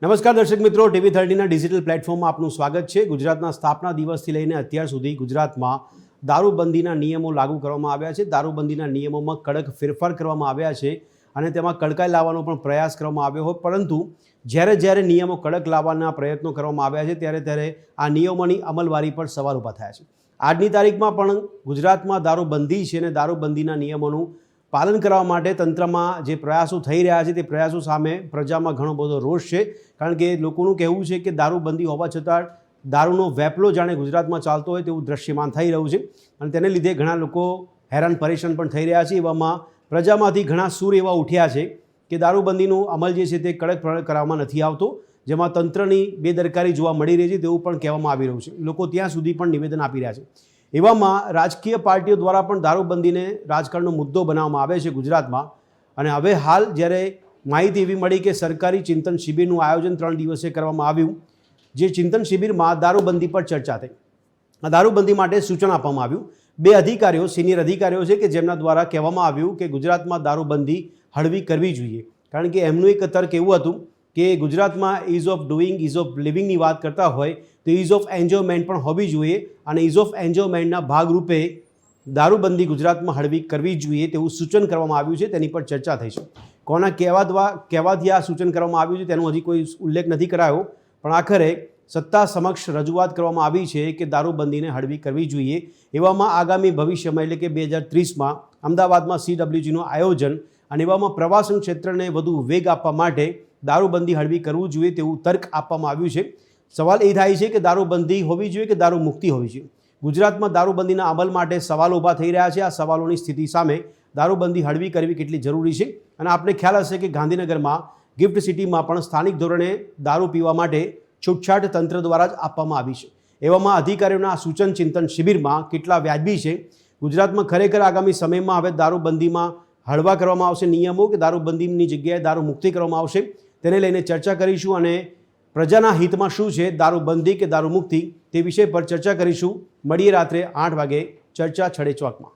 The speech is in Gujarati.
નમસ્કાર દર્શક મિત્રો, ટીવી 30ના ડિજિટલ પ્લેટફોર્મમાં આપનું સ્વાગત છે। ગુજરાતના સ્થાપના દિવસથી લઈને અત્યાર સુધી ગુજરાતમાં દારૂબંધીના નિયમો લાગુ કરવામાં આવ્યા છે। દારૂબંધીના નિયમોમાં કડક ફેરફાર કરવામાં આવ્યા છે અને તેમાં કડકાઈ લાવવાનો પણ પ્રયાસ કરવામાં આવ્યો હોય, પરંતુ જ્યારે નિયમો કડક લાવવાના પ્રયત્નો કરવામાં આવ્યા છે ત્યારે આ નિયમોની અમલવારી પર સવાલ ઊભા થયા છે। આજની તારીખમાં પણ ગુજરાતમાં દારૂબંધી છે અને દારૂબંધીના નિયમોનું પાલન કરવા માટે તંત્રમાં જે પ્રયાસો થઈ રહ્યા છે તે પ્રયાસો સામે પ્રજામાં ઘણો બધો રોષ છે, કારણ કે લોકોનું કહેવું છે કે દારૂબંધી હોવા છતાં દારૂનો વેપલો જાણે ગુજરાતમાં ચાલતો હોય તેવું દ્રશ્યમાન થઈ રહ્યું છે અને તેને લીધે ઘણા લોકો હેરાન પરેશાન પણ થઈ રહ્યા છે। એવામાં પ્રજામાંથી ઘણા સૂર એવા ઉઠ્યા છે કે દારૂબંધીનો અમલ જે છે તે કડક કરવામાં નથી આવતો, જેમાં તંત્રની બેદરકારી જોવા મળી રહી છે તેવું પણ કહેવામાં આવી રહ્યું છે। લોકો ત્યાં સુધી પણ નિવેદન આપી રહ્યા છે। એવામાં રાજકીય પાર્ટીઓ દ્વારા પણ દારૂબંધીને રાજકારણનો મુદ્દો બનાવવામાં આવે છે ગુજરાતમાં। અને હવે હાલ જ્યારે માહિતી એવી મળી કે સરકારી ચિંતન શિબિરનું આયોજન 3 દિવસે કરવામાં આવ્યું, જે ચિંતન શિબિરમાં દારૂબંધી પર ચર્ચા થઈ। આ દારૂબંધી માટે સૂચન આપવામાં આવ્યું। 2 અધિકારીઓ, સિનિયર અધિકારીઓ છે કે જેમના દ્વારા કહેવામાં આવ્યું કે ગુજરાતમાં દારૂબંધી હળવી કરવી જોઈએ, કારણ કે એમનું એક તર્ક એવું હતું કે ગુજરાતમાં ease of doing, ease of લિવિંગની વાત કરતા હોય તો ઇઝ ઓફ એન્જોયમેન્ટ પણ હોવી જોઈએ અને ઇઝ ઓફ એન્જોયમેન્ટના ભાગરૂપે દારૂબંધી ગુજરાતમાં હળવી કરવી જોઈએ તેવું સૂચન કરવામાં આવ્યું છે। તેની પર ચર્ચા થઈ છે। કોના કહેવાથી આ સૂચન કરવામાં આવ્યું છે તેનો હજી કોઈ ઉલ્લેખ નથી કરાયો, પણ આખરે સત્તા સમક્ષ રજૂઆત કરવામાં આવી છે કે દારૂબંધીને હળવી કરવી જોઈએ। એવામાં આગામી ભવિષ્યમાં એટલે કે 2030માં અમદાવાદમાં CWGનું આયોજન અને એવામાં પ્રવાસન ક્ષેત્રને વધુ વેગ આપવા માટે દારૂબંધી હળવી કરવું જોઈએ તેવું તર્ક આપવામાં આવ્યું છે। સવાલ એ થાય છે કે દારૂબંધી હોવી જોઈએ કે દારૂ મુક્તિ હોવી જોઈએ? ગુજરાતમાં દારૂબંધીના અમલ માટે સવાલો ઊભા થઈ રહ્યા છે। આ સવાલોની સ્થિતિ સામે દારૂબંધી હળવી કરવી કેટલી જરૂરી છે? અને આપને ખ્યાલ હશે કે ગાંધીનગરમાં ગિફ્ટ સિટીમાં પણ સ્થાનિક ધોરણે દારૂ પીવા માટે છૂટછાટ તંત્ર દ્વારા જ આપવામાં આવી છે। એવામાં અધિકારીઓના આ સૂચન ચિંતન શિબિરમાં કેટલા વ્યાજબી છે? ગુજરાતમાં ખરેખર આગામી સમયમાં હવે દારૂબંધીમાં હળવા કરવામાં આવશે નિયમો કે દારૂબંધીની જગ્યાએ દારૂ મુક્તિ કરવામાં આવશે? તેને લઈને ચર્ચા કરીશું અને પ્રજાના હિતમાં શું છે દારૂબંધી કે દારૂ મુક્તિ તે વિષય પર ચર્ચા કરીશું। મળીએ રાત્રે 8 વાગે ચર્ચા છડે ચોકમાં।